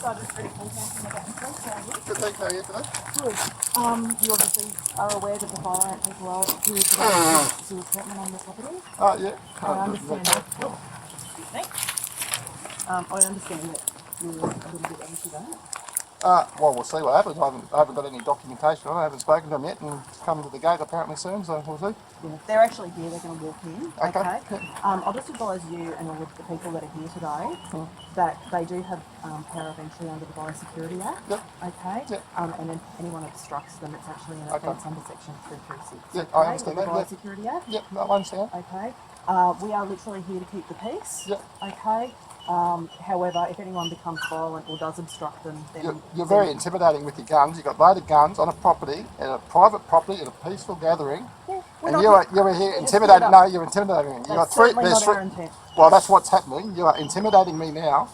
Sergeant Freddie Constable from the Gatton Police. How are you? Good, thanks. How are you today? Good. You obviously are aware that the fire ants as well here today to equipment on the property. Yeah. I understand that. Excuse me. I understand that you're a little bit anti that. Well, we'll see what happens. I haven't got any documentation on it. I haven't spoken to them yet, and it's coming to the gate apparently soon, so we'll see. Yeah, they're actually here. They're going to walk in. Okay. I'll just advise you and all of the people that are here today that they do have power of entry under the Biosecurity Act. Yep. Okay. Yep. And if anyone obstructs them, it's actually an offence under Section 336. Yeah, okay, I understand with that. the Biosecurity Act. Yep, no, I understand. Okay. We are literally here to keep the peace. Yep. Okay. However, if anyone becomes violent or does obstruct them, then You're very intimidating with your guns. You've got loaded guns on a property, in a private property, in a peaceful gathering, and you're here intimidating. No, you're intimidating me. That's certainly not our intent. Well, that's what's happening. You are intimidating me now,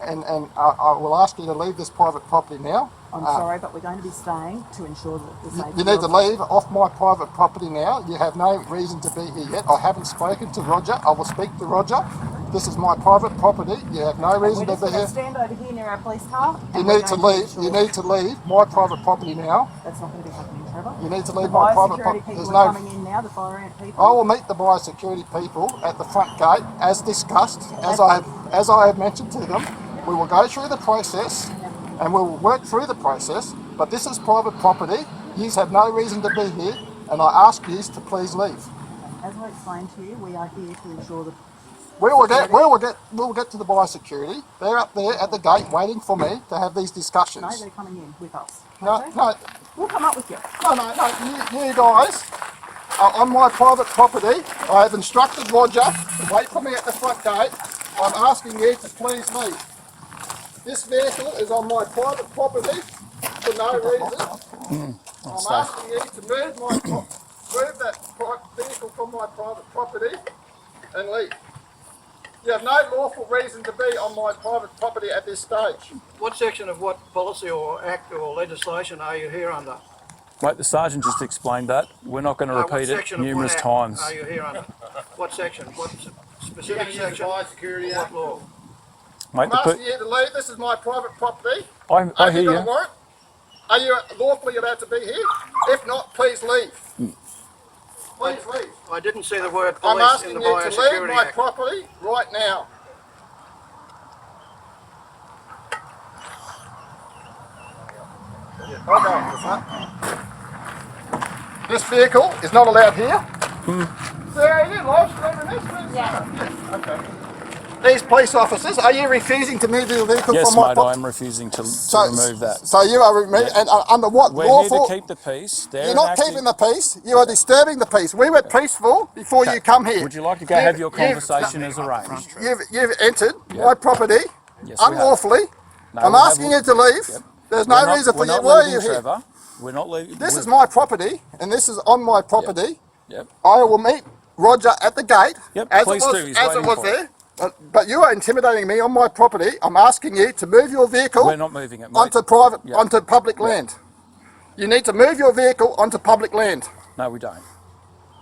and I will ask you to leave this private property now. I'm sorry, but we're going to be staying to ensure that the safety. You need to leave off my private property now. You have no reason to be here yet. I haven't spoken to Roger. I will speak to Roger. This is my private property. You have no reason to be here. Stand over here near our police car. You need to leave. You need to leave my private property now. That's not going to be happening, Trevor. You need to leave my private property. There's no. Coming in now. The fire ant people. I will meet the biosecurity people at the front gate, as discussed, as I have mentioned to them. We will go through the process, and we will work through the process. But this is private property. You have no reason to be here, and I ask you to please leave. As I explained to you, we are here to ensure that. We will get to the biosecurity. They're up there at the gate waiting for me to have these discussions. No, they're coming in with us. No. We'll come up with you. No. You guys are on my private property. I have instructed Roger to wait for me at the front gate. I'm asking you to please leave. This vehicle is on my private property for no reason. I'm asking you to move that vehicle from my private property and leave. You have no lawful reason to be on my private property at this stage. What section of what policy or act or legislation are you here under? Mate, the sergeant just explained that. We're not going to repeat it numerous times. Are you here under? What section? What specific section? Biosecurity Act. What law? Mate, I'm asking you to leave. This is my private property. I hear you. Are you lawfully allowed to be here? If not, please leave. Please leave. I didn't see the word I'm police asking in the you to leave Biosecurity my Act. property right now. This vehicle is not allowed here. Sarah, are you live streaming this? Yeah. Okay. These police officers, are you refusing to move your vehicle Yes, from my mate, property? I am refusing to remove that. So you are removing, and under what We're lawful? here to keep the peace. You're not keeping the peace. You are disturbing the peace. We were peaceful before you come here. Would you like to go have your conversation as arranged? You've entered my property unlawfully. No, I'm asking you to leave. There's no reason for you. Why are you here? Trevor. We're not leaving. This is my property, and this is on my property. Yep. I will meet Roger at the gate, as please do. He's waiting it was for there. But you are intimidating me on my property. I'm asking you to move your vehicle. We're not moving it, mate. onto public land. You need to move your vehicle onto public land. No, we don't.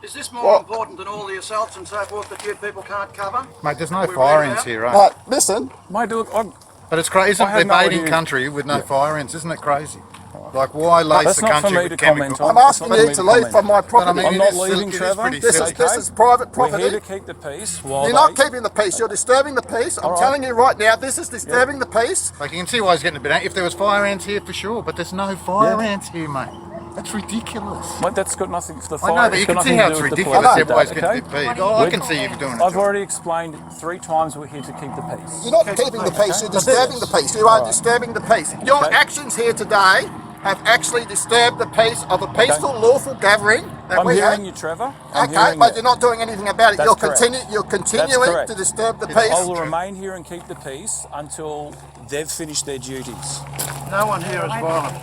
Is this more important than all the assaults and so forth that you people can't cover? Mate, there's no fire ants here, right? Right, listen. Mate, look, but it's crazy. Isn't it debating country with no fire ants? Isn't it crazy? Like, why lace the country with chemicals? I'm asking you to leave from my property. I'm not leaving, Trevor. This is private property. We're here to keep the peace. You're not keeping the peace. You're disturbing the peace. I'm telling you right now, this is disturbing the peace. Like, you can see why he's getting a bit angry. If there was fire ants here, for sure. But there's no fire ants here, mate. That's ridiculous. Mate, that's got nothing for the fire. I know, but you can see how it's ridiculous. Everybody's getting a bit peeved. I can see you doing it. I've already explained 3 times we're here to keep the peace. You're not keeping the peace. You're disturbing the peace. You are disturbing the peace. Your actions here today have actually disturbed the peace of a peaceful, lawful gathering that we have. I'm hearing you, Trevor. Okay, but you're not doing anything about it. That's You're continuing to disturb the peace. I will remain here and keep the peace until they've finished their duties. No one here is violent.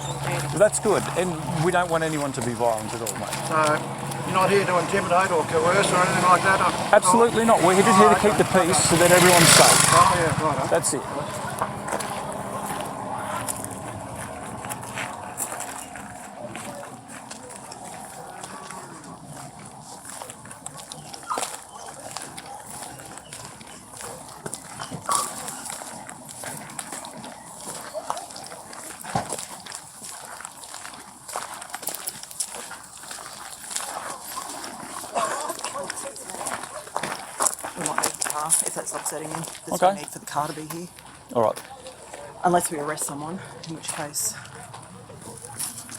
Well, that's good, and we don't want anyone to be violent at all, mate. So you're not here to intimidate or coerce or anything like that? Absolutely not. We're just here to keep the peace so that everyone's safe. Oh, yeah, right. That's it. might leave the car if that's upsetting him. There's Okay. no need for the car to be here. All right. Unless we arrest someone, in which case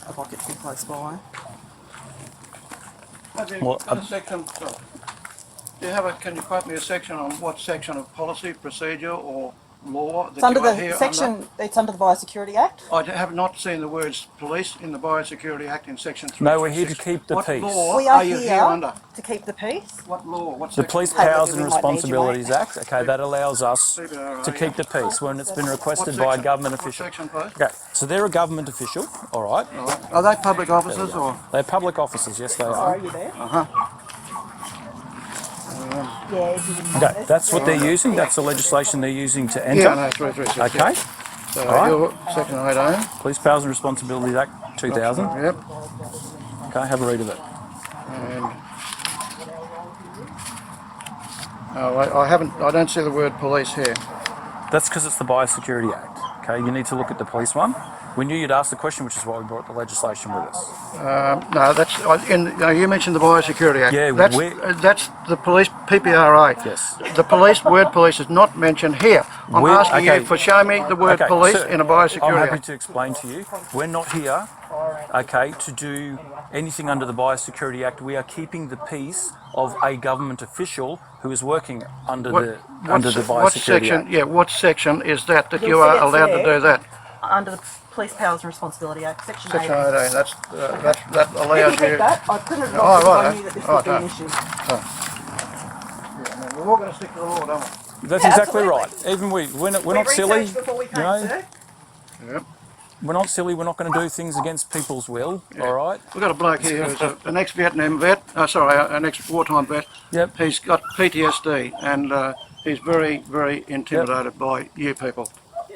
I'd like it to be close by. Well, Got a section, sorry. Do you have a, can you quote me a section on what section of policy, procedure or law that It's under you are the here section, under? it's under the Biosecurity Act. I have not seen the words police in the Biosecurity Act in section 3. No, we're here to keep the peace. What law We are are you here here under? to keep the peace. What law? What The section? Police Hey, Powers look, and we might need you, Responsibilities mate. Act, okay, that allows us to keep the peace when it's been requested by a government What official. section, please? Okay, so they're a government official, all right. Are they public officers or? They're public officers, yes they Sorry, are. you there? Yeah, if you wouldn't Okay, mind. that's what they're using, that's the legislation they're using to Yeah, enter. no, 336. Okay, So All right. you're section 18. Police Powers and Responsibilities Act 2000. Yep. Okay, have a read of it. And I don't see the word police here. That's because it's the Biosecurity Act. Okay, you need to look at the police one. We knew you'd ask the question, which is why we brought the legislation with us. No, that's you mentioned the Biosecurity Act. Yeah, that's the police PPRA. Yes. The police word police is not mentioned here. I'm asking you for show me the word police sir, in a Biosecurity I'm happy Act. to explain to you. We're not here, okay, to do anything under the Biosecurity Act. We are keeping the peace of a government official who is working under the What Biosecurity section? Act. Yeah, what section is that You'll you see are it's allowed to there. do that? Under the Police Powers and Responsibility Act, section 8. Section 18. That You can allows keep you. that. I printed it Oh, off because right. I knew that this Oh, would be an okay. issue. We're all going to stick to the law, don't we? That's Yeah, exactly absolutely. right. Even we're not We silly. researched before we came, You know, sir. Yep. we're not silly. We're not going to do things against people's will. All right. We've got a bloke here who's an ex-Vietnam vet, an ex-wartime vet. Yep. He's got PTSD and he's very, very intimidated by you people.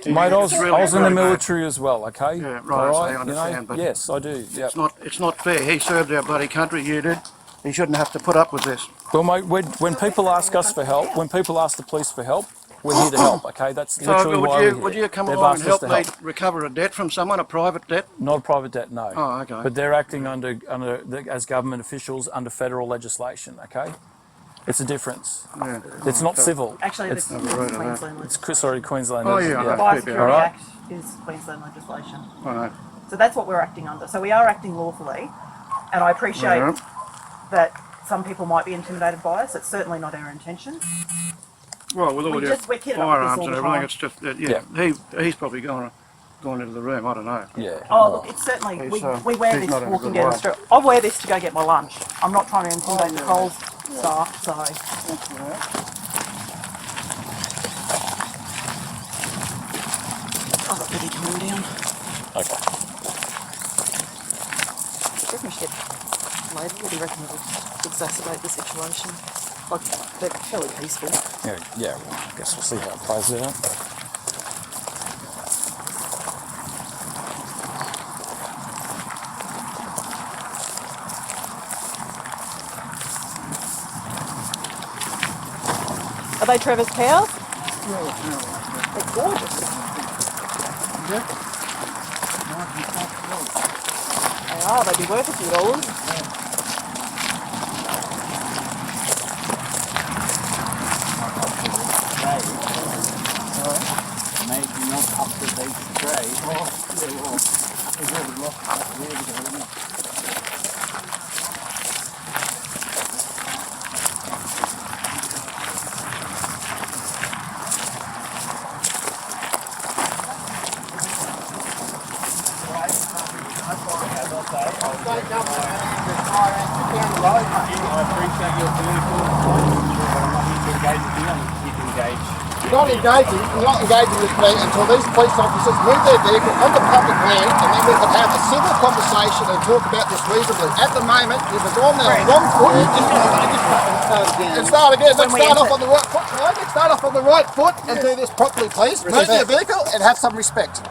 Mate, I was It's in the really bad. military as well. Okay. Yeah, right, All so I right. understand, but yes, I do. Yep. It's not fair. He served our bloody country, you did. He shouldn't have to put up with this. Well, mate, when people ask us for help, when people ask the police for help, we're here to help. Okay, that's literally So why we're here. would you come They've along and asked us help to me recover a debt from someone, a private debt? Not a private debt, no. Oh, okay. But they're acting as government officials under federal legislation. Okay, it's a difference. Yeah. It's not civil. Actually, It's, this is Queensland it's Queensland. Oh, yeah, I The know. Biosecurity All right. Act is Queensland legislation. Right. So that's what we're acting under. So we are acting lawfully, and I appreciate Yeah. that some people might be intimidated by us. It's certainly not our intention. Well, with all We're your kidding on firearms this all and the everything, time. it's just he's probably gone into the room. I don't know. Yeah. Oh, look, it's certainly, we wear he's this not in a walking good down way. the street. I wear this to go get my lunch. I'm not trying to intimidate the Coles staff, so. I've got Biddy coming down. Okay. Do you reckon we should get labelled? Or do you reckon it would exacerbate the situation? Like, they're fairly peaceful. Yeah. Well, I guess we'll see how it plays out. Are they Trevor's cows? They're gorgeous. They are, they'd be worth a few dollars. Maybe not up to date grade. I appreciate your political. You can engage. You're not engaging with me until these police officers move their vehicle onto public land, and then we can have a civil conversation and talk about this reasonably. At the moment, if it's on the wrong foot, and start again. Let's start off on the right foot, right? Let's start off on the right foot and do this properly, please. Move your vehicle and have some respect.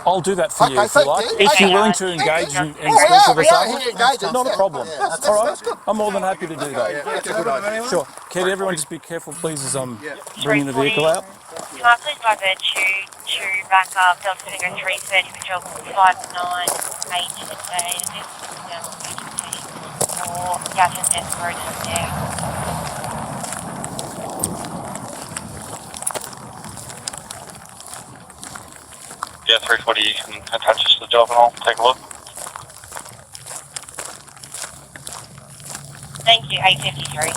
I'll do that for you Okay, if you thank like. you. If Okay. you're willing to engage and Oh, speak to we this are over, here engaging. not a problem. That's All right, that's good. I'm more than happy to do that. That's a good idea. Sure. Katie, everyone just be careful, please, as I'm bringing the vehicle out. Can I please divert you to back up Delta Finger 330 Patrol 5980 today? This is down to or Gatton Escalating there. Yeah, 340, you can attach us to the job and I'll take a look. Thank you, 853.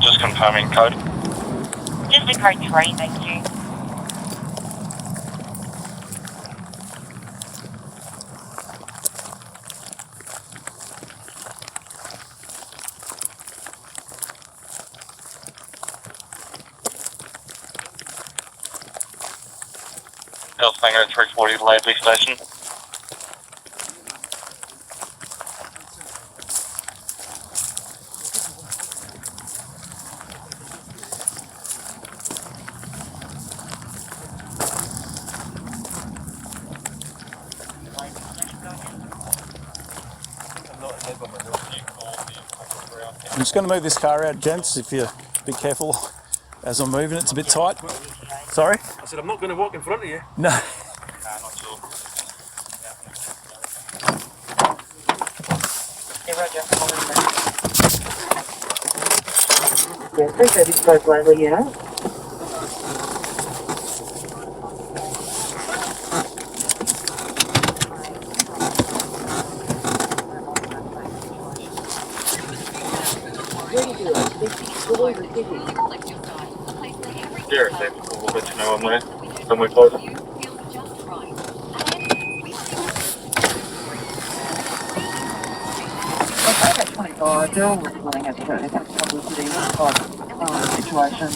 Just confirming code. Just a code 3, thank you. Delta Tango 340 Laidley Station. I'm just going to move this car out, gents, if you be careful as I'm moving. It's a bit tight. Sorry? I said, I'm not going to walk in front of you. No. Not sure. Yeah, 330 spoke Wiley, yeah. Yeah, we'll let you know when we're closer. Okay, that's 25. They're all willing at the publicity type situation.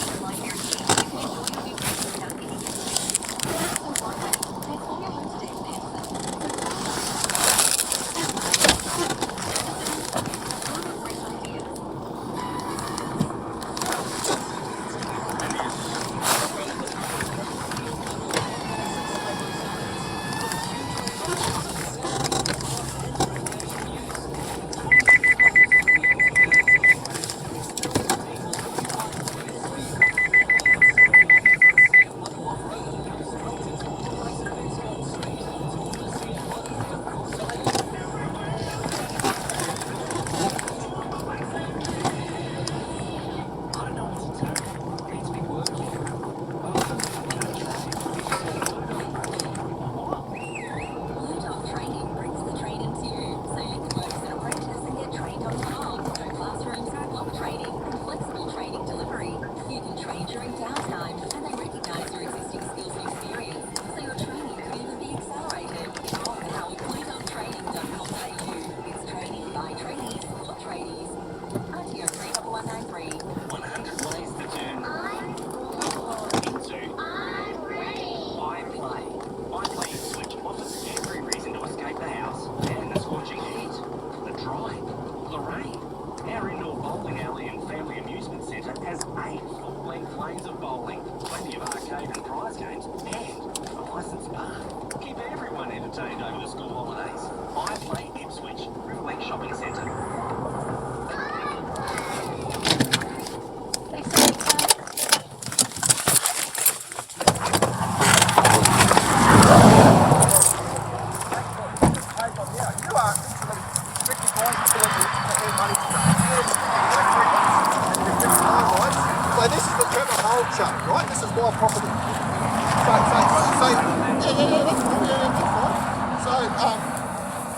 So this is the Trevor Hold show, right? This is my property.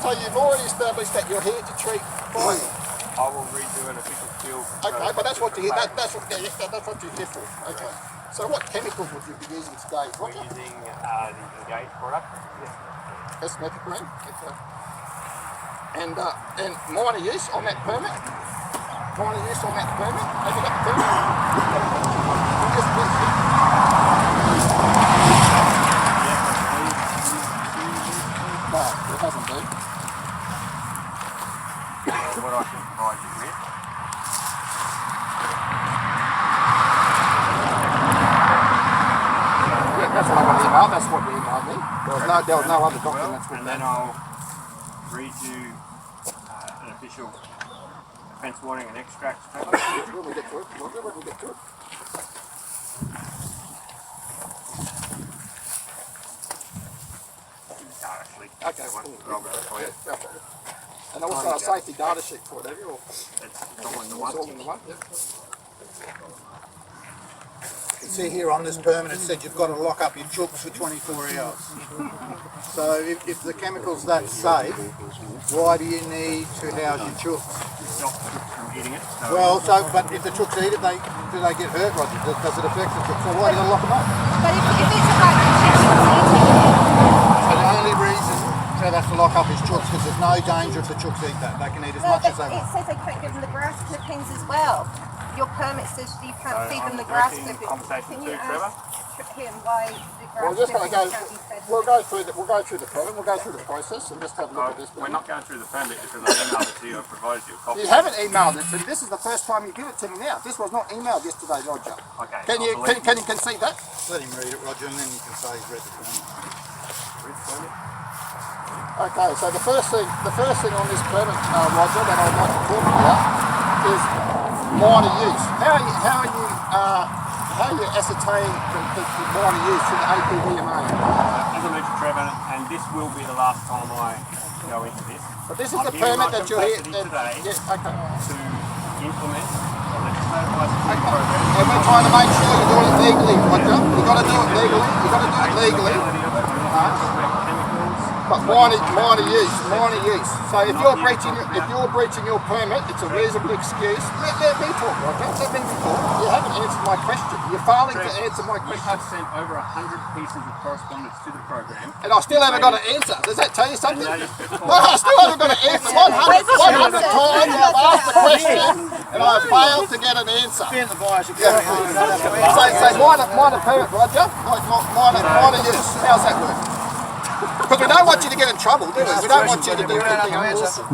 So you've already established that you're here to treat fire. I will read you an official spiel. Okay, but that's what you're that's what you're here for. Okay. So what chemicals would you be using today? We're using the Engage product. That's methylene. Okay. And minor use on that permit. Minor use on that permit. Have you got the permit? No, it hasn't been. What I can provide you with. Yeah, that's what I got emailed. That's what you emailed me. There was no other documents with And that. then I'll read you an official offence warning and extract. When we get to it, when we get to it. Okay, well, and also a safety data sheet for it, have you? It's all in the one. It's all in the one, yep. You see here on this permit it said you've got to lock up your chooks for 24 hours. So if the chemical's that safe, why do you need to house your chooks? Stop from eating it. So Well, but if the chooks eat it, do they get hurt, Roger? Does it affect the chooks? So why do you got to lock them up? But if it's about eating So the only reason to have to lock up is chooks because there's no danger if the chooks eat that. They can eat as much as they it want. says they can't give them the grass clippings as well. Your permit says you can't feed them the grass directing clippings. conversation Can to you Trevor. ask him why the grass We're just going to go. clippings can't be fed? We'll go through the permit. We'll go through the process and just have a look at this. We're not going through the permit because I emailed it to you. I provided you a copy. You haven't emailed it to me. This is the first time you give it to me now. This was not emailed yesterday, Roger. Okay. Can you concede that? Let him read it, Roger, and then you can say he's read the permit. Okay, so the first thing on this permit, Roger, that I'd like to talk about is minor use. How are you ascertaining the minor use to the APVMA? As I mentioned, Trevor, and this will be the last time I go into this. But this is I'm the here in permit my that you're here capacity today Yeah, okay. to implement the legislative biosecurity program. And we're trying to make sure you're doing it legally, Roger. You've got to do it legally. You've got to do it legally. But minor use. So if you're breaching your permit, it's a reasonable excuse. Let me talk, Roger. Let me talk. You haven't answered my question. You're failing to answer my You question. have sent over 100 pieces of correspondence to the program. And I still haven't got an answer. Does that tell you something? And that is No, I still haven't got an answer. 100 times I've asked the question and I've failed to get an answer. Being the biosecurity. So minor permit, Roger. Minor use. How's that work? Because we don't want you to get in trouble, do we? We don't want you to do anything unlawful.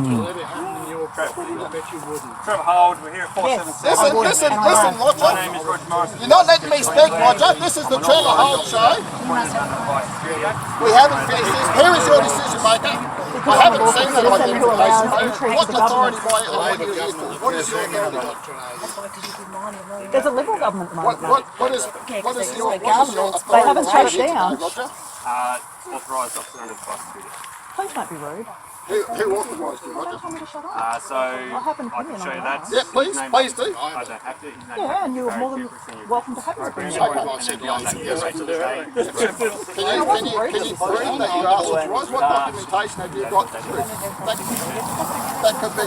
Trevor Hold, we're here at 477. Listen, My Roger. name is Roger Morrison. You're not letting me speak, Roger. This is the Trevor Holt show. We haven't finished this. Here is your decision maker. I haven't seen that identification. What authority are you here for? What is your authority? There's a Liberal government at the moment. What is your They authority? haven't shut it down. Roger? Authorised officer under the biosecurity. Please don't be rude. Who authorised you, Roger? Tell me to shut up. So happened I to can me show you on that. Yeah, please do. I don't have to. His name Yeah, and you're more than welcome to have your opinion. And then beyond that, you Can you prove that you are authorised? What documentation have you got to prove? That could be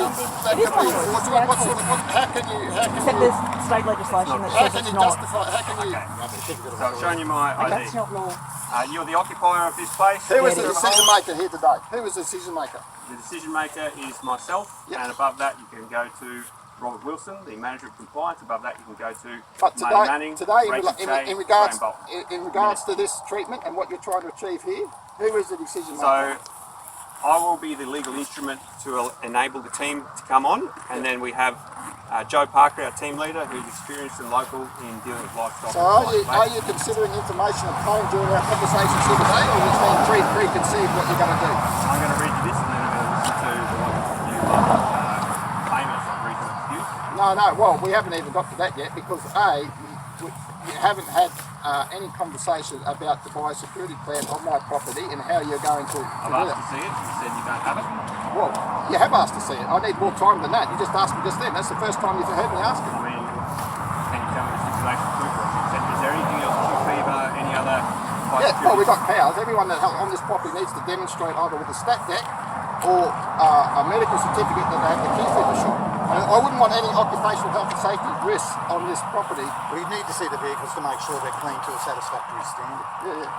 fraudulent. How can you Except there's state legislation that says it's not. justify, how can you? So I'm showing you my ID. That's not law. You're the occupier of this place. Who is the decision maker here today? Who is the decision maker? The decision maker is myself, and above that you can go to Robert Wilson, the manager of compliance. Above that you can go to But May Manning, Rachel Kay, in regards Graham Bolt. to this treatment and what you're trying to achieve here, who is the decision So maker? I will be the legal instrument to enable the team to come on, and then we have Joe Parker, our team leader, who's experienced and local in dealing with livestock. So are you considering information obtained during our conversations here today, or it's been preconceived what you're going to do? I'm going to read you this, and then I'm going to listen to the one you famous reason excuse. No, well, we haven't even got to that yet because you haven't had any conversation about the biosecurity plan on my property and how you're going to I've do asked it. to see it, you said you don't have it. Well, you have asked to see it. I need more time than that. You just asked me just then. That's the first time you've heard me ask it. I mean, can you tell me the situation to is there anything else, fever, any other Yeah, well, we've got cows. Everyone that on this property needs to demonstrate either with a stat deck or a medical certificate that they have the key fever shot. I wouldn't want any occupational health and safety risks on this property. We need to see the vehicles to make sure they're clean to a satisfactory standard. Yeah.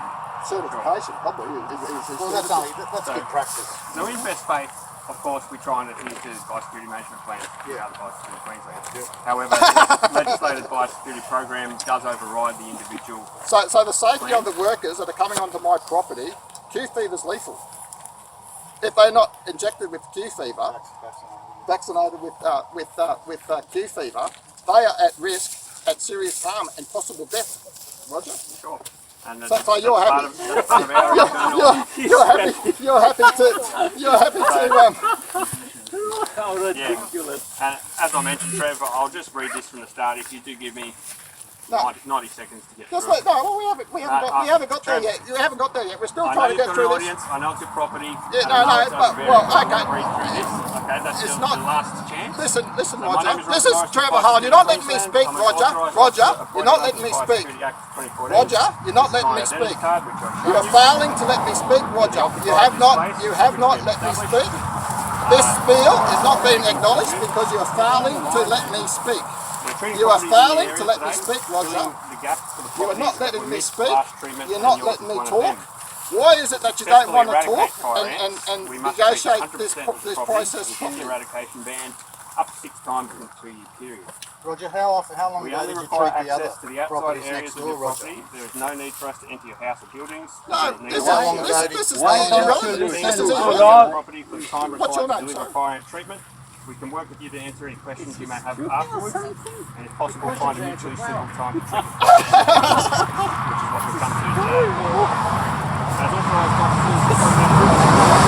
Certification, probably. Well, that's good practice. So in best faith, of course, we try and adhere to the biosecurity management plan throughout the biosecurity Queensland. However, the legislated biosecurity program does override the individual. So the safety of the workers that are coming onto my property, Q fever is lethal. If they're not injected with Q fever, vaccinated with Q fever, they are at risk, at serious harm and possible death. Roger? Sure. And So you're happy. That's part of our You're happy to. Yeah. And as I mentioned, Trevor, I'll just read this from the start. If you do give me No. 90 seconds to get Just through. let, no, well, we haven't got there yet. You haven't got there yet. We're still I know trying to you've get got through an this. audience. I know it's your property. Yeah, and no, I know no, it's but, over well, very okay. read through this. Okay, that's It's your not- last chance. Listen, So my Roger. name is This is Roger Trevor Price, Hall. You're not letting me Queensland. speak, I'm an Roger. authorised Roger, officer you're not appointed letting me under the speak. Biosecurity Act 2014. Roger, you're not This is letting my me identity speak. card, which I've shown You're you. failing to let me speak, Roger. You have not let me speak. This spiel is not being acknowledged because you are failing to let me speak. You are failing to let me speak, Roger. You are not letting me speak. You're not letting me talk. Why is it that you don't want to talk and negotiate this process properly? Eradication ban up to 6 times in a 2-year period. Roger, how long We ago only did you require treat the other access to the outside properties areas next of door, your Roger? property. There is no need for us to enter your house or buildings. No, this is irrelevant. This is irrelevant. Property for the time What's your required name, to deliver sorry? fire ant treatment. We can work with you to answer any questions you may have afterwards, and if possible, find a mutually suitable time for treatment, which is what we've come to today. As authorised officers,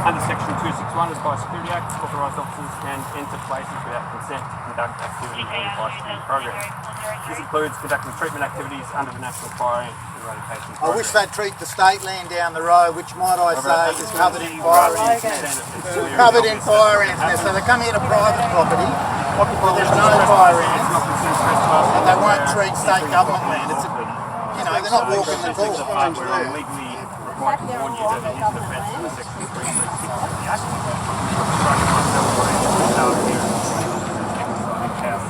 under Section 261 of the Biosecurity Act, authorised officers can enter places without consent to conduct activities under the biosecurity program. This includes conducting treatment activities under the National Fire Ant Eradication I Program. wish they'd treat the state land down the road, which might I say is covered in fire ants. Covered in fire ants now. So they come here to private property, where there's no fire ants, and they won't treat state government land. It's they're not walking the talk. We're legally required to warn you that it is an offence under Section 336 of the Act. Instructing myself or any of the staff here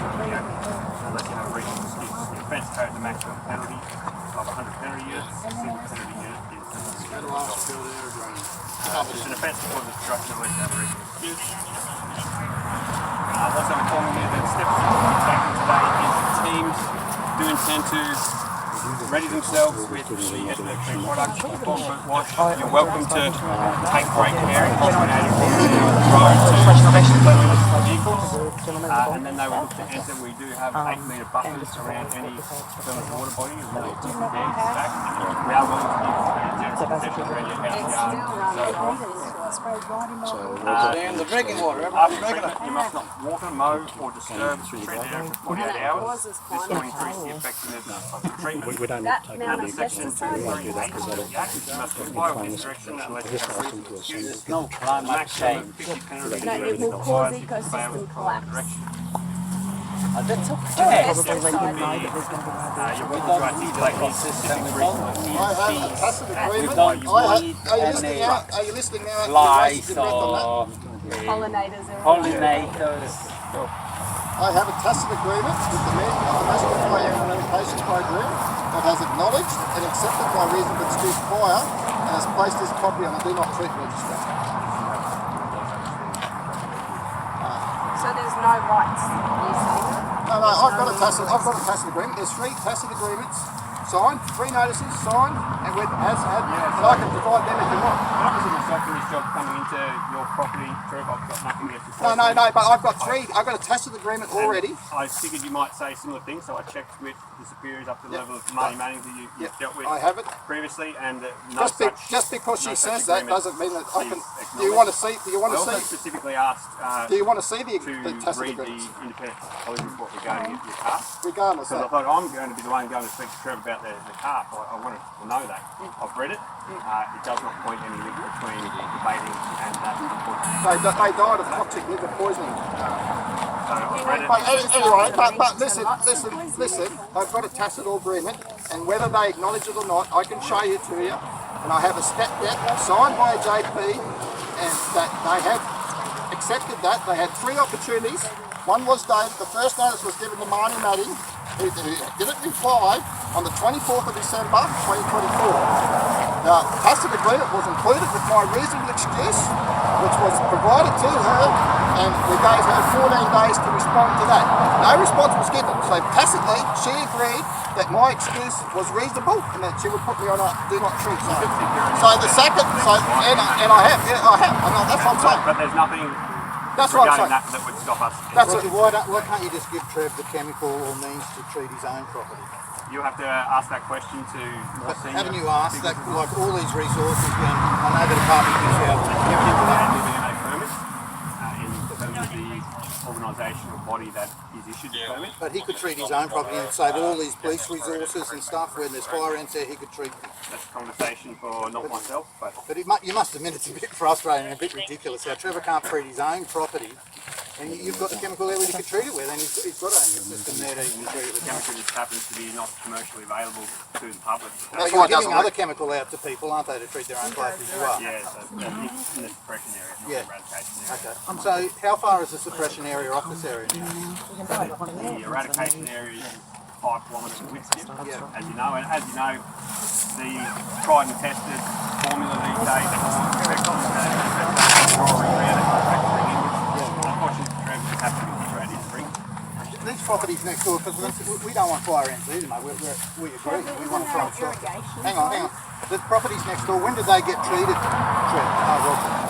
in the house unless you have a reasonable excuse. The offence carries a maximum penalty of 100 penalty units. A single penalty unit is it's an offence because of obstruction unless you have a reasonable excuse. Also informing you that steps that will be taken today is the teams do intend to ready themselves with the ethylene product before boot wash. You're welcome to take great care and concentrate on the road to cleanliness of vehicles. And then they will look to enter. We do have 8-metre buffers around any permanent water body and really to the back. We are willing to give general concession around your house yard and so forth. And the drinking water, After treatment, you must not water, mow or disturb the treated area for 48 hours. This will increase the effectiveness of the treatment. We don't need to take Under any Section action. We won't do that because 238 of the Act, you must comply with this direction unless you have reasonable excuse. there's no climate Maximum of change. 50 penalty No, units it will required cause if you fail ecosystem to follow collapse. direction. That's You're okay. welcome to articulate these specific reasons. I have a tacit agreement. don't need Are you listening now? Are you listening now? Flies You're wasting your or Pollinators are pollinators. I have a tacit agreement with the men of the National Fire Ant Eradication Program that has acknowledged and accepted my reasonable excuse prior and has placed this property on a do not treat register. so there's no rights. You say No, I've got a tacit agreement. There's 3 tacit agreements signed, 3 notices signed, and with and I can provide them if you want. That was myself in this job coming into your property, Trev. I've got nothing against you. No, but I've got 3. I've got a tacit agreement already. I figured you might say similar things, so I checked with the superiors up to the level of Marty Manning that you've dealt with I have it. previously, and Just because she says that agreement doesn't mean that I can. is Do you want to acknowledged. see? Do you want I to also see? specifically asked Do you want to see the to tacit read the agreements? independent collision report regarding your car. Regardless, Because I thought I'm going to be the one going to speak to Trev about the car. I wanted to know that. I've read it. It does not point any link between debating and that report. they died of toxic liver poisoning. So I've read it. But anyway, but listen. I've got a tacit agreement, and whether they acknowledge it or not, I can show you to you. And I have a step debt signed by a JP, and that they have accepted that. They had 3 opportunities. One was the first notice was given to Marty Manning, who didn't reply on the 24th of December 2024. The tacit agreement was included with my reasonable excuse, which was provided to her, and we gave her 14 days to respond to that. No response was given, so tacitly she agreed that my excuse was reasonable and that she would put me on a do not treat zone. So the second, and I have, I know, that's what I'm saying. But there's nothing That's what I'm regarding saying. that would stop us. That's Roger, why can't you just give Trev the chemical or means to treat his own property? You have to ask that question to more But senior. haven't you asked that, like all these resources, I know the department gives you You have to have a DNA permit in terms of the organisational body that is issued the permit. But he could treat his own property and save all these police resources and stuff. When there's fire ants there, he could treat them. That's a conversation for not myself, but But you must admit it's a bit frustrating and a bit ridiculous how Trevor can't treat his own property, and you've got the chemical there where you could treat it with, and he's got a system there that you can treat it the with. chemical just happens to be not commercially available to the public. That's why you're giving other chemical out to people, aren't they, to treat their own places as well? Yeah, so in the suppression area, not Yeah. the eradication area. Okay. So how far is the suppression area off this area now? The eradication area is 5 kilometres in width, Yeah. as you know, and as you know, the tried and tested formula these days for effective unfortunately, Trevor just have to be situated in spring. These properties next door, because we don't want fire ants either, mate. We agree. We want to try and stop. Hang on. The properties next door, when did they get treated?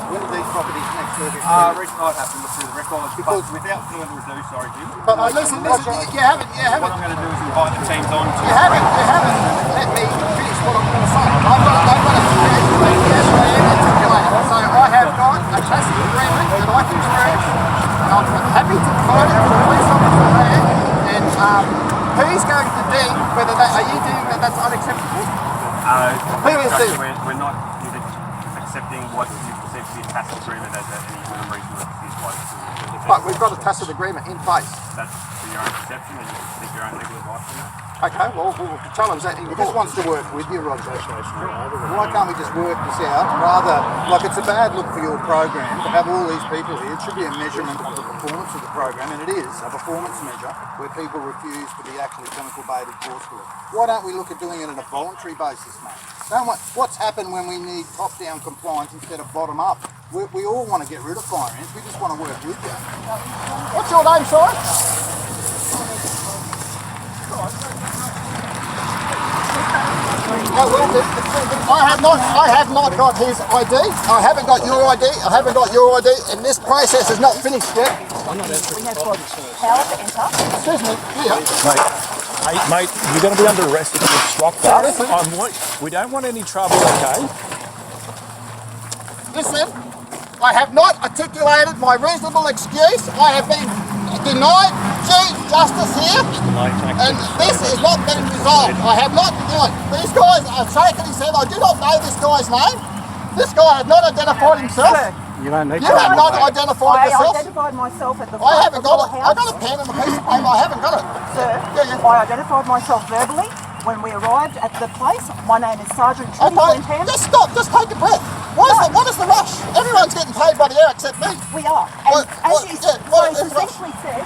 When did these properties next door get treated? Recently I'd have to look through the records, Because- but without further ado, sorry Jim. But listen, you haven't. What I'm going to do is invite the teams on to... You haven't let me finish what I'm going to say. I've got a so I have got a tacit agreement that I can scratch. I'm happy to provide it to the police officer there, and who's going to deem whether that, are you deeming that that's unacceptable? Who is deeming? We're not accepting what you perceive to be a tacit agreement as any reasonable excuse why it's doing. But we've got a tacit agreement in place. That's for your own perception and you can seek your own legal advice on that. Okay, well, we'll challenge that in court. He just wants to work with you, Roger. Why can't we just work this out? Rather, like it's a bad look for your program to have all these people here. It should be a measurement of the performance of the program, and it is a performance measure where people refuse to be actually chemical-baited forcefully. Why don't we look at doing it on a voluntary basis, mate? What's happened when we need top-down compliance instead of bottom-up? We all want to get rid of fire ants. We just want to work with you. What's your name, sorry? Oh, well, I have not got his ID. I haven't got your ID. I haven't got your ID, and this process is not finished yet. We have got power to enter. Excuse me. Yeah. Mate, you're going to be under arrest if you obstruct that. We don't want any trouble, okay? Listen, I have not articulated my reasonable excuse. I have been denied due justice here, and this is not being resolved. I have not denied. These guys are shaking his head. I do not know this guy's name. This guy has not identified himself. Sir, You have not identified yourself. I identified myself at the I haven't got it. house. I got a pen and a piece of paper. I haven't got it. Sir, I identified myself verbally when we arrived at the place. My name is Sergeant Trudy Okay, Lintan. just stop. Just take a breath. What is the rush? Everyone's getting paid by the hour except me. We are. And as you essentially said,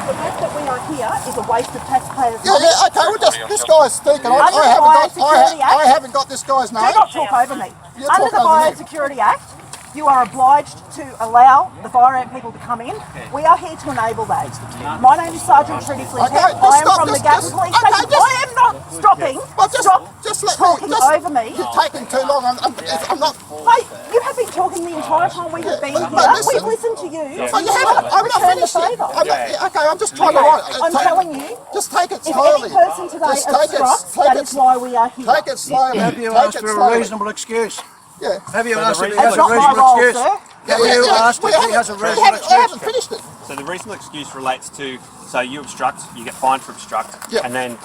the fact that we are here is a waste of taxpayers' money. Yeah, okay, well just, this guy's speaking. I haven't got this guy's name. Do not talk over me. You Under talk the over me. Biosecurity Act, you are obliged to allow the fire ant people to come in. We are here to enable that. My name is Sergeant Trudy Lintan. Okay, I am from the Gatton Police Station. I am not stopping. Just let talking over me. You're taking too long. I'm not. Mate, you have been talking the entire time we have been here. listen. We've listened to you. But you haven't. I'm not Return the finished yet. favour. Okay, I'm just trying to write. I'm telling you, Just take it if slowly. any person today Just take obstructs, take that is why we are here. Take it slowly. Have you Take asked it for a slowly. reasonable excuse? Yeah. Have you asked if he That's has a not my reasonable role, excuse? sir. Have you asked if he has a reasonable I excuse? haven't finished it. So the reasonable excuse relates to, so you obstruct, you get fined for obstruct, Yep. and then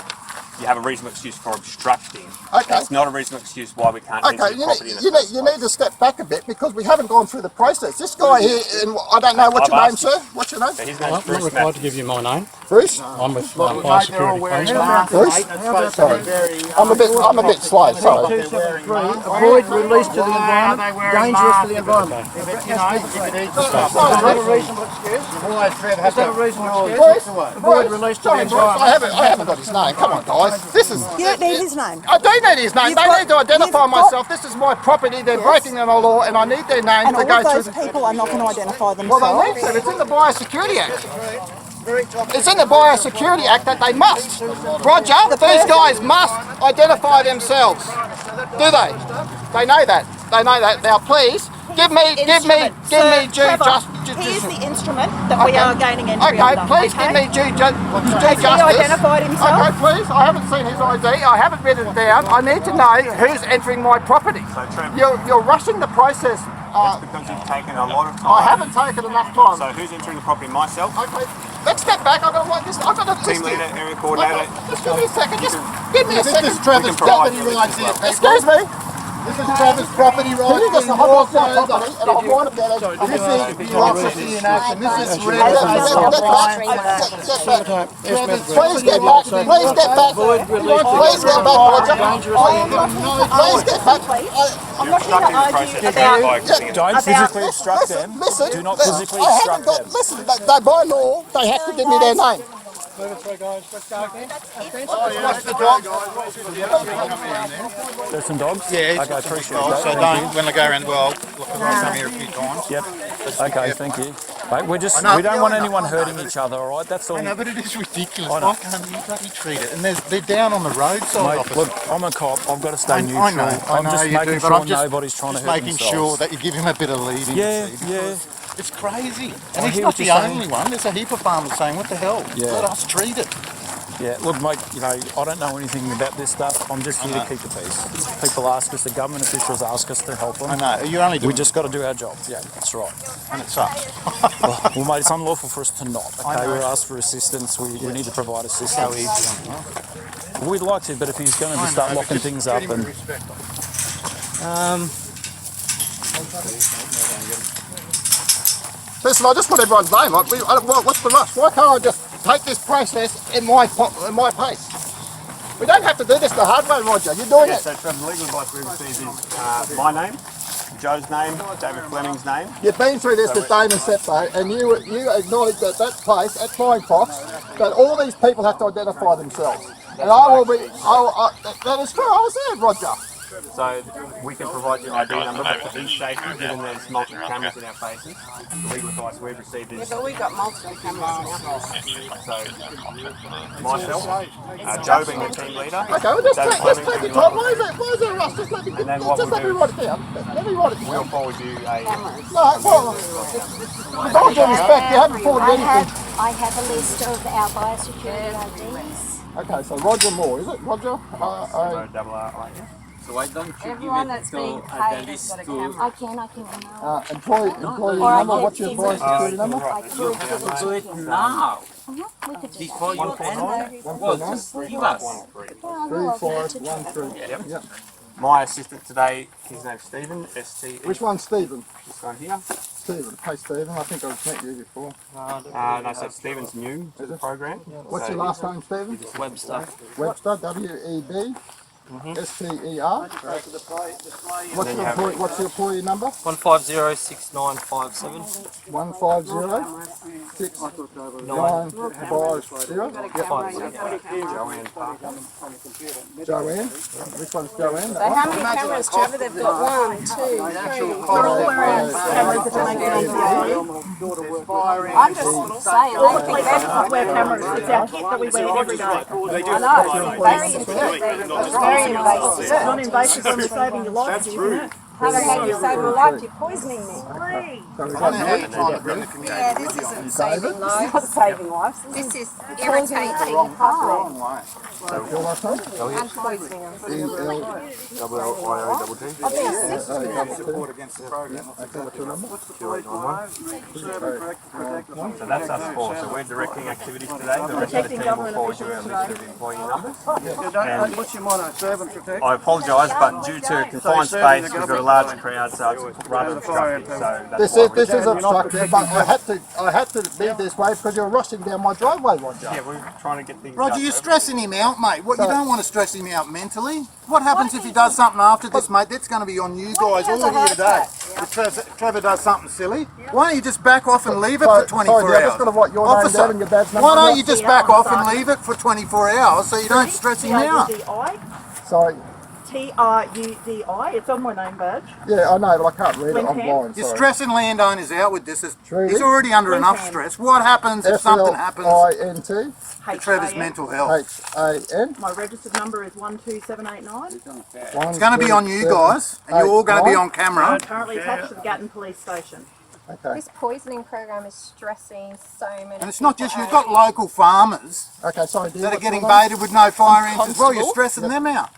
you have a reasonable excuse for obstructing. Okay. It's not a reasonable excuse why we can't enter Okay, the property in the you first need place. to step back a bit because we haven't gone through the process. This guy here, and I don't know what's I've your name, asked sir. What's your name? So his I'm name's not Bruce required to Matthews. give you my name. Bruce. I'm with biosecurity claims. Bruce. Sorry. I'm a bit slow. Sorry. Avoid release to the environment, dangerous to the environment. Is that a reasonable excuse? Is that a reasonable excuse? Avoid release to the environment. I haven't got his name. Come on, guys. This is. You don't need his name. I do need his name. You've They got- need to identify you've got- myself. This is my property. They're breaking the law, and I need their name And to all go of through. those people are not going to identify Well, they themselves. need to. It's in the Biosecurity Act. It's in the Biosecurity Act that they must. Roger, these guys must identify themselves. Do they? They know that. They know that. Now, please give me due justice. He is the instrument that we are gaining entry Okay, under. please give me due Has he justice. identified himself? Okay, please. I haven't seen his ID. I haven't written it down. I need to know who's entering my property. So, Trevor, You're rushing the process. it's because you've taken a lot of time. I haven't taken enough time. So who's entering the property? Myself? Okay, let's back. I've got to write this. I've got to Team leader, area coordinator. Just give me a second. Just give me a second. This is Trevor's property rights here, people. Excuse me. This is Trevor's property rights. Can you just hold on to that property and I'll wind up that. This is bureaucracy in action. This is Please get back. Please get back. Please get back, Roger. Please get back. I'm not here to argue about... Don't physically obstruct them. Listen, Do not physically I obstruct haven't got, them. listen, they, by law, they have to give me their name. What's the dog? There's some dogs? Yeah, okay, appreciate dogs, that. so don't, when they go around, well, look, I've come here a few times. Yep. Okay, thank you. Mate, we don't want anyone hurting each other, all right? That's all. I know, but it is ridiculous. I know. Why can't you bloody treat it? And they're down on the roadside, Mate, officer. look, I'm a cop. I've got to stay neutral. I know I'm just you making do, sure but I'm just nobody's trying to hurt making themselves. sure that you give him a bit of lead in. Yeah, yeah. It's crazy. I And he's hear not what the you're saying. only one. There's a heap of farmers saying, what the hell? Yeah. Let us treat it. Yeah, look, mate, you know, I don't know anything about this stuff. I'm just here to keep the peace. People ask us, the government officials ask us to help them. I know, you're only doing We just got to do our job. Yeah, that's right. and it sucks. Well, mate, it's unlawful for us to not. Okay, we're asked for assistance. We need to provide assistance. We'd like to, but if he's going to start locking things up and... Listen, I just want everyone's name. What's the rush? Why can't I just take this process in my pace? We don't have to do this the hard way, Roger. You're doing it. So Trevor, the legal advice we received is my name, Joe's name, David Fleming's name. You've been through this with Damon Septo, and you acknowledge that that place at Flying Fox, that all these people have to identify themselves. And I will be. That is true. I was there, Roger. So we can provide you ID number, but for each safety, given there's multiple cameras in our faces, the legal advice we've received is... But we've got multiple cameras in our faces. So, myself, Joe being the team leader, Okay, well, just David take Fleming your time. Why is there a rush? Just let me And then what just we'll let me do- write it down. Let me write it we'll down. forward you a... No, well, with all due respect, you haven't forwarded anything. I have a list of our biosecurity IDs. Okay, so Roger Moore, is it? Roger? So why don't you Everyone give it that's to being the paid has list got a to... camera. I can. employee Or I number, can what's your give biosecurity number? I could give it Do to it you. now, We could just before you end. Well, just give us. 3513. Yep. My assistant today, his name's Stephen, S-T-E. Which one's Stephen? This one here. Stephen. Hey Stephen, I think I've met you before. No, so Stephen's new to the program. What's your last name, Stephen? Webster. Webster, W-E-B. S-T-E-R. What's your employee number? 1506957. 150-6950. Joanne. Which one's Joanne? So how many cameras, Trevor? They've got 1, 2, 3. They're all wearing cameras that are making on the road. I'm just saying, All the they police think officers wear cameras. It's our kit that we wear every day. I know, very intimidating. Very invasive. It's not invasive when we're saving your life, isn't it? Haven't had you save my life, you're poisoning me. Please. Yeah, this isn't saving lives. Not saving lives. This is irritating public Your last name? and poisoning them. So that's us four. So we're directing activities today. The rest of the team will forward you our list of employee numbers. What's your motto? Serve and protect? I apologise, but due to confined space, we've got a larger crowd, so it's rather obstructive. So that's This is obstructive, but I had to be this way because you're rushing down my driveway, Roger. yeah, we're trying to get things. Roger, done. you're stressing him out, mate. What, you don't want to stress him out mentally. What happens if he does something after this, mate? That's going to be on you guys all here today. If Trevor does something silly, why don't you just back off and leave it for 24 sorry, I'm hours? just going to write your name down and your dad's number. Why don't you just back off and leave it for 24 hours so you don't stress him out? Sorry. T-R-U-D-I. It's on my name badge. Yeah, I know, but I can't read it. I'm Lincoln. blind. You're Sorry. stressing landowners out with this. Trudy? He's already under enough Lincoln. stress. What happens if something happens F-L-I-N-T. to Trevor's mental health? H-A-N. My registered number is 12789. It's going to be on you guys, and you're all going to be on camera. Currently attached to the Gatton police station. Okay. This poisoning program is stressing so many And it's not just, you've got local farmers Okay, sorry, dear. that are what's your getting name? baited with no fire ants as well. You're Constable? stressing them out.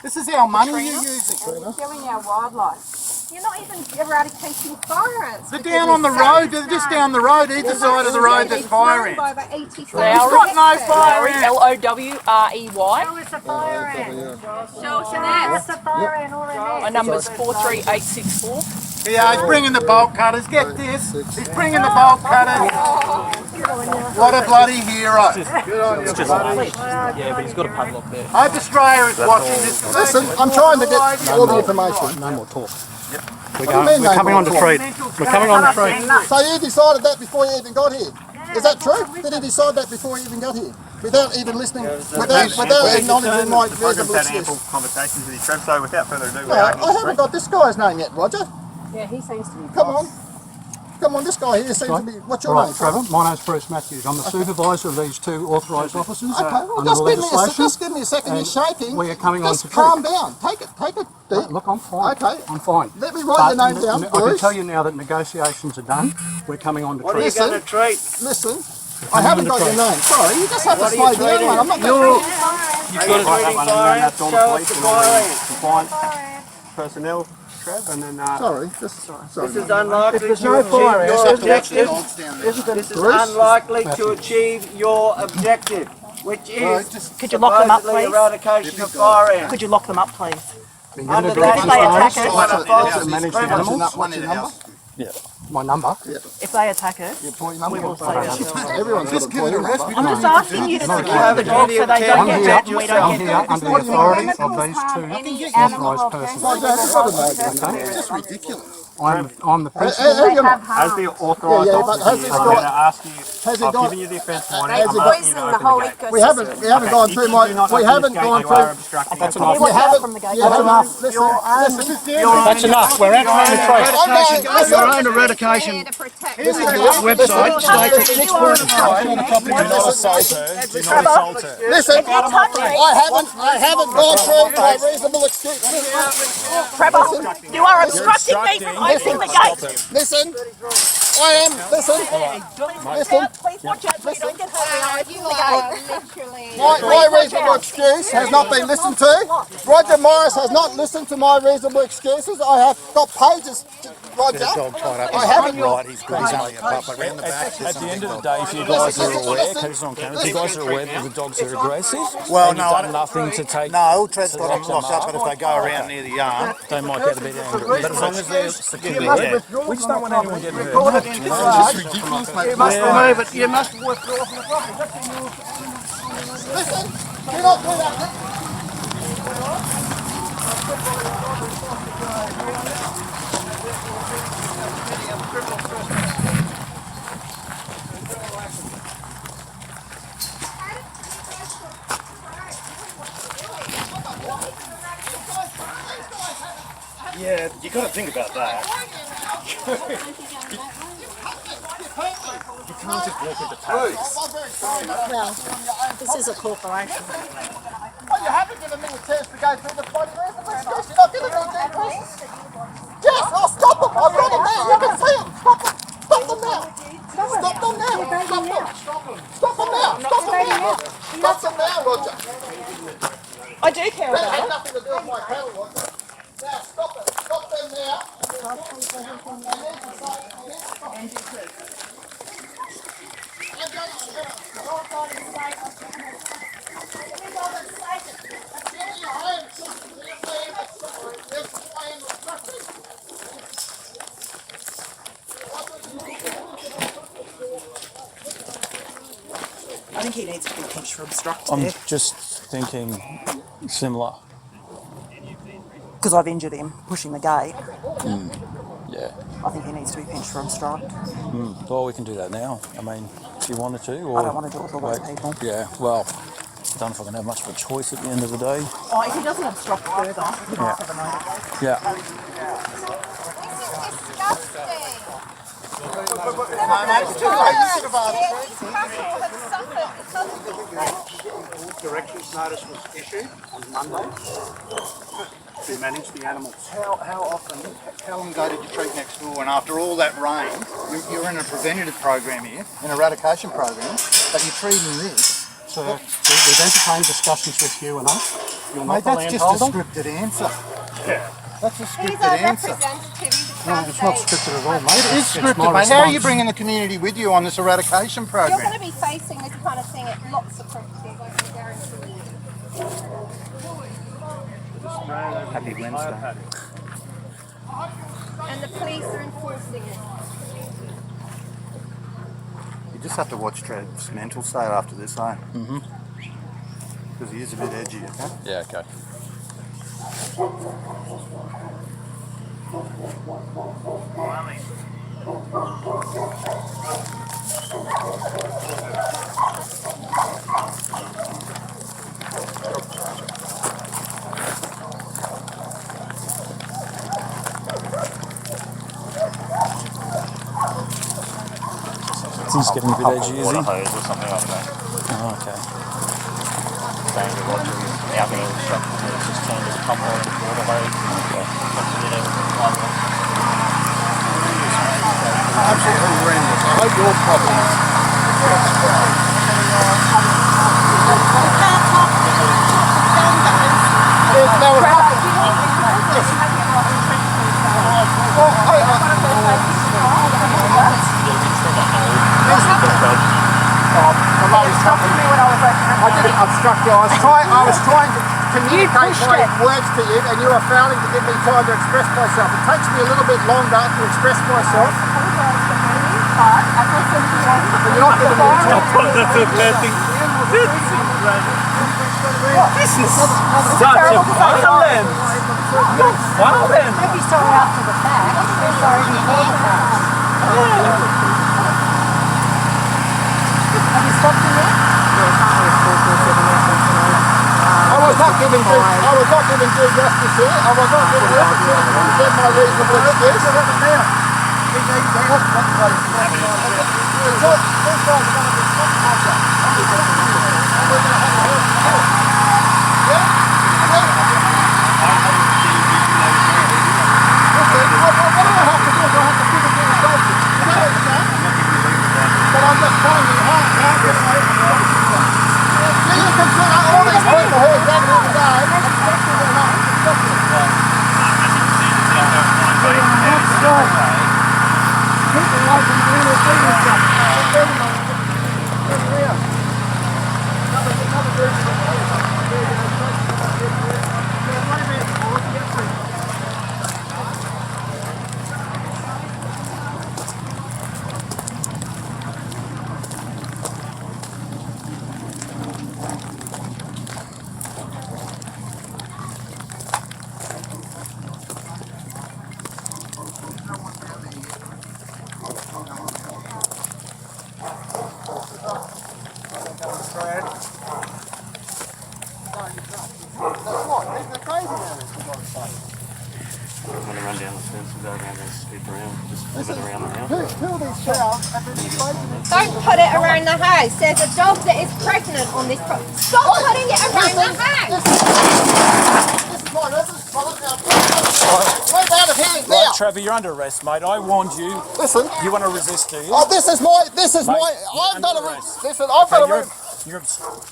This is our money you're using. You're killing our wildlife. You're not even eradicating fire ants. They're down on the road. They're just down the road, either side of the road. There's fire ants. By the 80,000. We've got no fire ants. Lowrey. Show us a fire ant. Show us an ant. What's a fire ant or an ant? My number's 43864. Yeah, he's bringing the bolt cutters. Get this. He's bringing the bolt cutters. What a bloody hero. It's just yeah, but he's got a padlock there. I hope Australia is watching this. Listen, I'm trying to get all the information. No more talk. We're coming on the street. We're coming on the street. So you decided that before you even got here? Is that true? Did he decide that before you even got here? Without even listening, without acknowledging my reasonable excuse? Conversations with you, Trev, so without further ado, No, I haven't got this guy's name yet, Roger. Yeah, he seems to be. Come on, this guy here seems to be... What's your name? Trevor, my name's Bruce Matthews. I'm the supervisor of these two authorised officers. Okay, well, under just the give me a second. You're shaking. We are coming on to calm down. Take it deep. Look, I'm fine. Okay. I'm fine. Let me write your name down, I can Bruce. tell you now that negotiations are done. We're coming on to treat. Listen, I haven't got your name. Sorry, you just have to slow down, man. I'm not going to... you've got to that one, and then that's all the police and all the compliance personnel, Trev, and then... Sorry. This is unlikely If there's no fire, This is unlikely to achieve your objective, which is Could you lock them up, supposedly please? eradication of fire ants. Could you lock them up, please? Under If they attack us, manage the animals. What's your number? My number. if they attack us, we will say that. Everyone's got a point. I'm just asking you to secure the dogs so they don't get hurt and we I'm don't here get hurt. under the authority of these two authorised persons. It's just ridiculous. I'm the principal. As the authorised but officer, has this I'm got- going to ask you, has it I've got- given you the offence warning, has I'm it got- asking you to open the gate. We haven't gone through my... We haven't gone through... That's Can enough. you watch out from the gate? That's enough. That's enough. We're entering the treat. Your own eradication This is website states at 6 points of time on a property not Listen, I haven't gone through my reasonable excuse. Trevor, you are obstructing me from opening the gate. Listen, listen. Please watch out so you don't get hurt when I open the gate. My reasonable excuse has not been listened to. Roger Morris has not listened to my reasonable excuses. I have got pages, Roger. I haven't. At the end of the day, if you guys are aware, if you guys are aware that the dogs are aggressive, Well, and no, you've I done nothing to take... No, Trev's got them locked up, but if they go around near the yard, They might get a bit angry, but as long as they're secure, we just don't want anyone getting hurt. You must remove it. You must withdraw from the property. Listen, do not do that. Yeah, you got to think about that. You can't just walk into Paris. Well, this is a corporation. Well, you haven't given me a chance to go through the bloody reasonable excuse. You're not giving me a chance. Yes, I'll stop them. I've got them there. You can see them. Stop them. Stop them now. Stop them now. Stop them. Stop them now. Stop them now. Stop them now, Roger. I do care That about had it. nothing to do with my panel, Roger. Now, stop it. Stop them now. I think he needs to be pinched for obstructing I'm just thinking similar. because I've injured him pushing the gate. Yeah. I think he needs to be pinched for obstruct. Well, we can do that now. I mean, if you wanted to, or I don't want to do it with all those people. Yeah. Well, I don't know if I can have much of a choice at the end of the day. Oh, if he doesn't obstruct further, we can have a notice. Yeah. Directions notice was issued on Monday to manage the animals. how long ago did you treat next door? And after all that rain, you're in a preventative program here, an eradication program, but you're treating this. So we've entertained discussions with you and us. You're not Mate, the that's just a landholder. scripted answer. Yeah. That's a He's scripted our answer. representative No, it's not scripted at all, mate. It is scripted, mate. How are you bringing the community with you on this eradication You're going program? to be facing this kind of thing at lots of properties, I can guarantee you. Happy Wednesday. And the police are enforcing it. You just have to watch Trev's mental state after this, eh? Mm-hmm. Because he is a bit edgy, okay? Yeah, okay. He's getting a bit edgy, is he? Or something like that. Oh, okay. Saying to Roger, now going to instruct him to just turn this pump on the water hose. Absolutely horrendous. I hope your properties. I obstruct you. I was trying to communicate my words to you, and you are failing to give me time to express myself. It takes me a little bit longer to express myself. But you're not giving me time. This is such a violence. You're violent. Don't be sorry after the fact. Be sorry before the fact. Have you stopped him yet? I was not given due justice here. I was not given the opportunity to give my reasonable excuse. Don't put it around the house. There's a dog that is pregnant on this property. Stop putting it around the house. This is my residence. We're out of here now. Right, Trevor, you're under arrest, mate. I warned you. Listen. You want to resist, do you? Oh, this is my. I've got to. Listen, I've got to.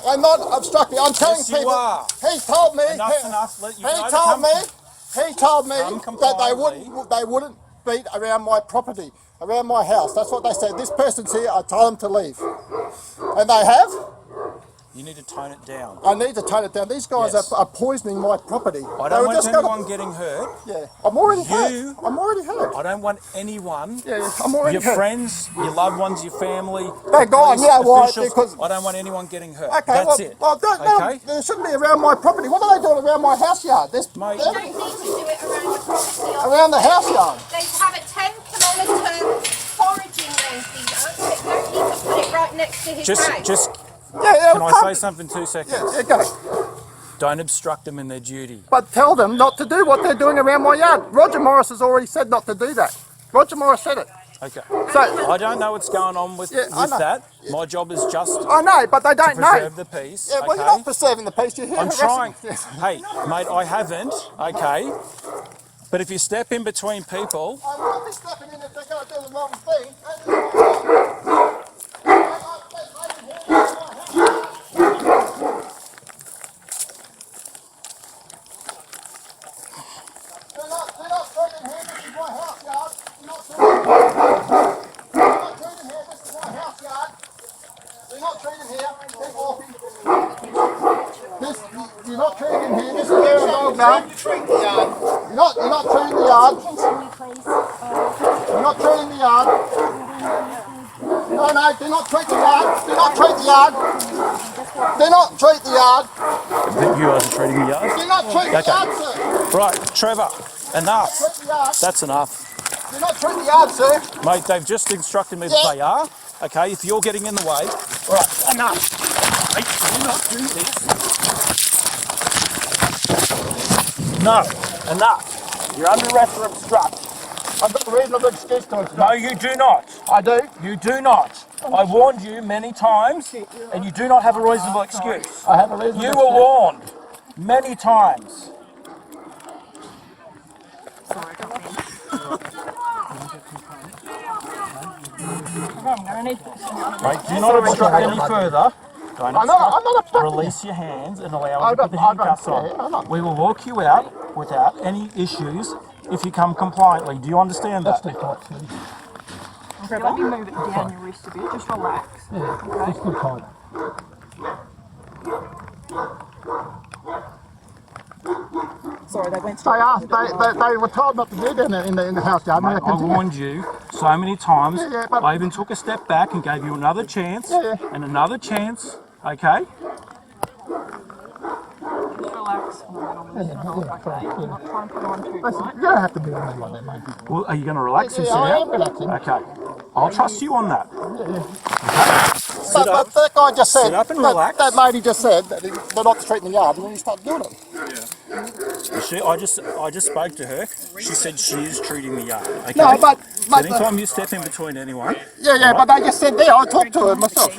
I'm not obstructing. I'm telling yes, people. You are. He told me. Enough's enough. He told me that they wouldn't beat around my property, around my house. That's what they said. This person's here. I told them to leave, and they have. You need to tone it down. I need to tone it down. These guys are poisoning my property. I don't want anyone getting hurt. Yeah, I'm already hurt. I'm already hurt. I don't want anyone. Yeah, I'm already your hurt. friends, your loved ones, your family. They're gone. Yeah, why? Because I don't want anyone getting hurt. Okay, that's it. Well, they shouldn't be around my property. What are they doing around my house yard? Mate, you don't need to do it around the property. Around the house yard. They have a 10-kilometre foraging range. They don't need to put it right next to his house. Can I say something 2 seconds? Yeah, go. Don't obstruct them in their duty. But tell them not to do what they're doing around my yard. Roger Morris has already said not to do that. Roger Morris said it. Okay. So I don't know what's going on with that. My job is just I know, but they don't to preserve the peace. Yeah, well, you're not preserving the peace. You're here I'm trying. harassing. Hey, mate, I haven't. Okay. But if you step in between people, I won't be stepping in if they're going to do the wrong thing. They're not bringing here. This is my house yard. no, do not treat the yard. Do not treat the yard. Do not treat the yard. You guys are treating the yard? Do not treat the yard, sir. Right, Trevor, enough. Treat the yard. That's enough. Do not treat the yard, sir. Mate, they've just instructed me that they are. Okay, if you're getting in the way. Right, enough. Mate, do not do this. No, enough. You're under arrest for obstruct. I've got a reasonable excuse to obstruct. No, you do not. I do. You do not. I warned you many times, and you do not have a reasonable excuse. I have a reasonable excuse. You were warned many times. Right, do not obstruct any further. Don't I'm not obstructing. Release your hands and allow me to put the handcuffs on. We will walk you out without any issues if you come compliantly. Do you understand that? Let me move it down your wrist a bit, just relax. Yeah, it's too tight. Sorry, they went They were told not to do that in the house yard. Mate, I warned you so many times. I even took a step back and gave you another chance and another chance. Okay? Just relax. You don't have to do anything like that, mate. Well, are you going to relax and sit I down? am relaxing. Okay. I'll trust you on that. But that guy just said, sit up and relax. that lady just said that they're not treating the yard, and then he started doing it. I just spoke to her. She said she is treating the yard. Okay? No, but anytime you step in between anyone. Yeah, but they just said there. I talked to her myself.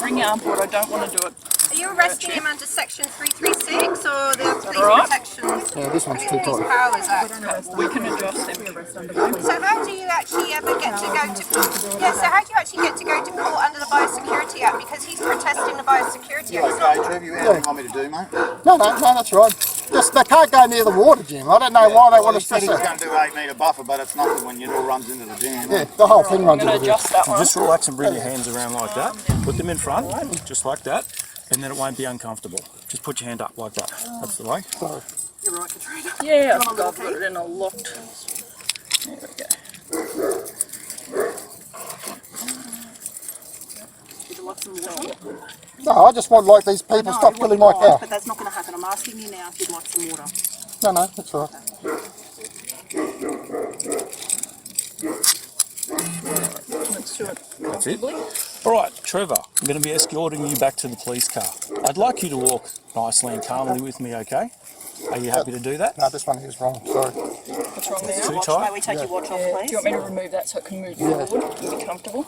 Bring your arm forward. I don't want to do it. Are you arresting him under section 336 or the police protections? Yeah, this one's too tight. Powers Act? We can adjust them. So how do you actually ever get to go to? Yeah. So how do you actually get to go to court under the Biosecurity Act? Because he's protesting the Biosecurity Act. Okay, Trev, you anything you want me to do, mate? No, that's right. Just they can't go near the water, Jim. I don't know why they want to stress He's it. going to do 8 metre buffer, but it's nothing when your door runs into the dam. Yeah, the whole thing runs into the dam. Just relax and bring your hands around like that. Put them in front, just like that. And then it won't be uncomfortable. Just put your hand up like that. That's the way. Sorry. You're right, Katrina. Yeah, I've got it in a locked. There we go. Would you like some water? No, I just want like these people stop killing my cow. But that's not going to happen. I'm asking you now if you'd like some water. No, that's all right. Let's do it. That's it. All right, Trevor, I'm going to be escorting you back to the police car. I'd like you to walk nicely and calmly with me, okay? Are you happy to do that? No, this one is wrong. Sorry. What's wrong there? Too tight? May we take your watch off, please? Do you want me to remove that so it can move forward and be comfortable?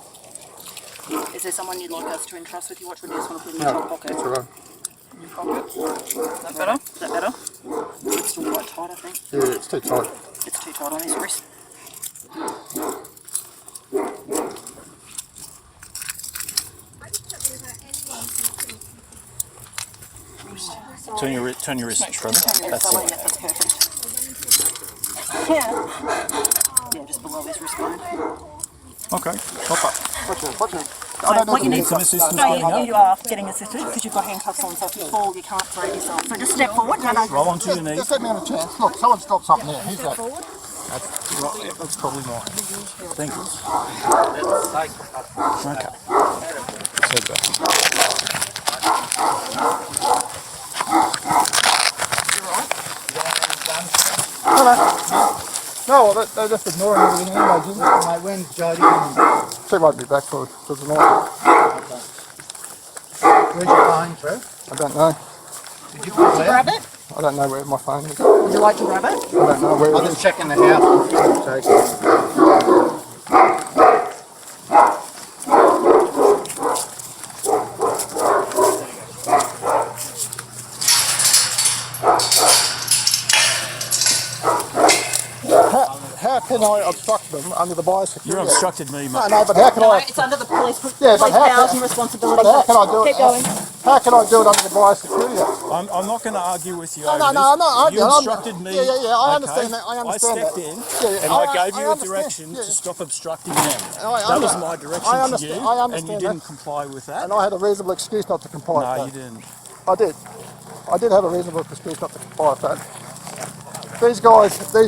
Is there someone you'd like us to entrust with your watch, or do you just want to put it in your top pocket? That's all right. In your pocket? Is that better? Is that better? It's still quite tight, I think. Yeah, it's too tight. It's too tight on his wrist. Turn your wrist, Trevor. That's it. That's perfect. Yeah, just below his wristbone. Okay, hop up. Watch it. So what you need some assistance no, getting up? you are getting assisted because you've got handcuffs on, so if you fall, you can't throw yourself. So just step forward. Roll onto your knees. Just let me have a chance. Look, someone's dropped something there. Who's that? That's right. Yeah, that's probably mine. Thank you. Okay. Let's head No, they're just ignoring everything anyway, Jim. Mate, when's Jody coming? She won't be back for tonight. Where's your phone, Trev? I don't know. Did you put it Grab it. I don't know where my phone is. Would you like to grab it? I don't know where I'm it just is. checking the house. Take it. How can I obstruct them under the biosecurity? You obstructed me, mate. No, but how can I? It's under the police Yeah, but how powers can, and responsibilities. but how can I do it? Keep going. How can I do it under the biosecurity Act? I'm not going to argue with you No, over no, this. I'm not arguing. You instructed me. Yeah, I okay? understand that. I understand I stepped that. in Yeah, and I gave you a understand. direction to stop obstructing them. I That was my direction I to understand. you, I and you understand didn't that. comply with that. And I had a reasonable excuse not to comply with No, that. you didn't. I did. I did have a reasonable excuse not to comply with that. These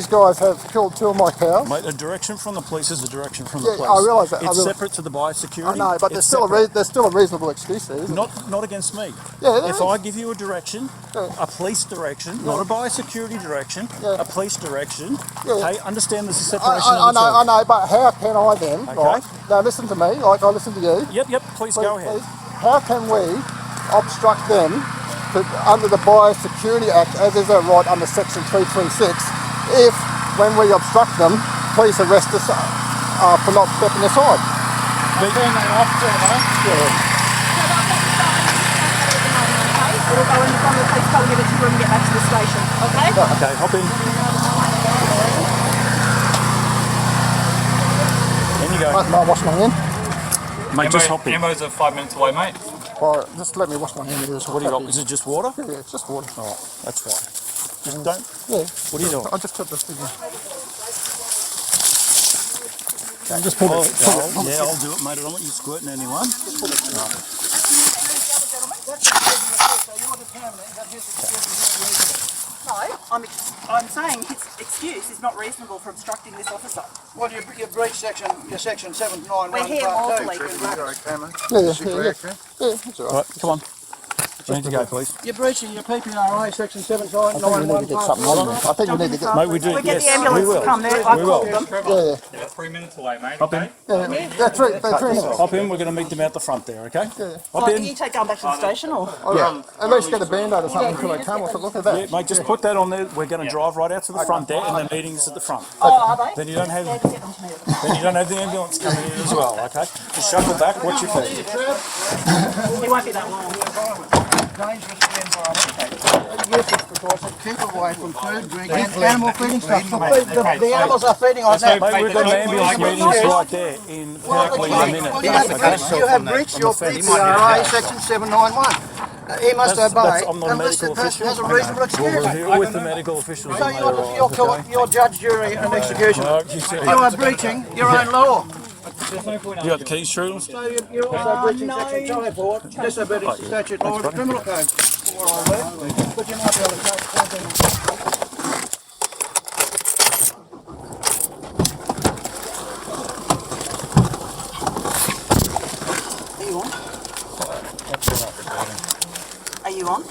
guys have killed 2 of my cows. Mate, a direction from the police is a direction from the police. I realise that. It's separate to the biosecurity. I know, but there's still a reasonable excuse there, isn't Not against me. Yeah, if I give you a direction, a police direction, not a biosecurity direction, a police direction, okay, understand there's a separation of the two. I know, but how can I then, right? Now listen to me, like I listen to you. Yep, please go ahead. How can we obstruct them under the Biosecurity Act, as is our right under Section 336, if, when we obstruct them, police arrest us for not stepping aside? Turn that off, We'll go in front of the police car and get a tour and get back to the station, okay? Okay, hop in. In you go. May I wash my hand? Mate, just hop in. Ammo's 5 minutes away, mate. Alright, just let me wash my hand. What do you got? Is it just water? Yeah, it's just water. Alright, that's fine. Just don't. Yeah. What are you doing? I just took this thing. Just put it. Yeah, I'll do it, mate. I don't want you squirting anyone. No, I'm saying his excuse is not reasonable for obstructing this officer. Well, you breached your section 791 We're here part 2. lawfully. Yeah, that's all Right, come on. We need to go, please. You're breaching your PPRA section 791 part 2. I think we need to get... Mate, we do. We'll get Yes, the ambulance we will. to come there. I We will. called them. Yeah. They're 3 minutes away, mate. Hop in. They're 3 minutes. Hop in. We're going to meet them out the front there, okay? Yeah. Hop So in. you take going back to the station or? At least get a band-aid or something until they come. Look at that. Yeah, mate, just put that on there. We're going to drive right out to the front there, and the meeting's at the front. Oh, are they? Then you don't have the ambulance coming in as well, okay? Just shuffle back. Watch your feet. It won't be that long. Dangerous to the environment. Useless precaution. Keep away from food, drink, and animal feeding stuff. The animals are feeding on that. Mate, we've got an ambulance meetings right there in exactly a minute. You have breached your PPRA section 791. He must obey. I'm not a unless medical the person official. has a reasonable excuse. We'll deal with the medical officials. So you're court, you're judge, jury, and executioner. No, you said- You are breaching your own law. You got the keys, Shrews? So you're also breaching section 204, disobedience to statute law of the criminal code. But you might be able to take something. Are you on? Are you on?